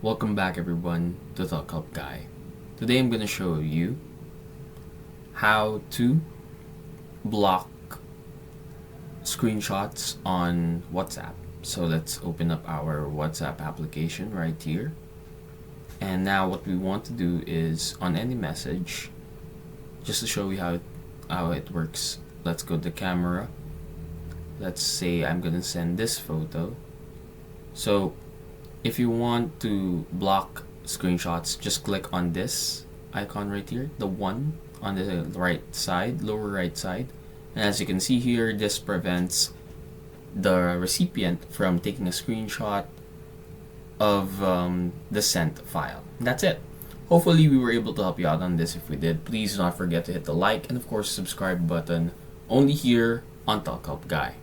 Welcome back everyone to Talk Help Guy. Today I'm going to show you how to block screenshots on WhatsApp. So let's open up our WhatsApp application right here. And now what we want to do is on any message, just to show you how it works, let's go to camera. Let's say I'm going to send this photo. So if you want to block screenshots, just click on this icon right here, the one on the right side, lower right side. And as you can see here, this prevents the recipient from taking a screenshot of the sent file. That's it. Hopefully we were able to help you out on this. If we did, please do not forget to hit the like and of course subscribe button only here on Talk Help Guy.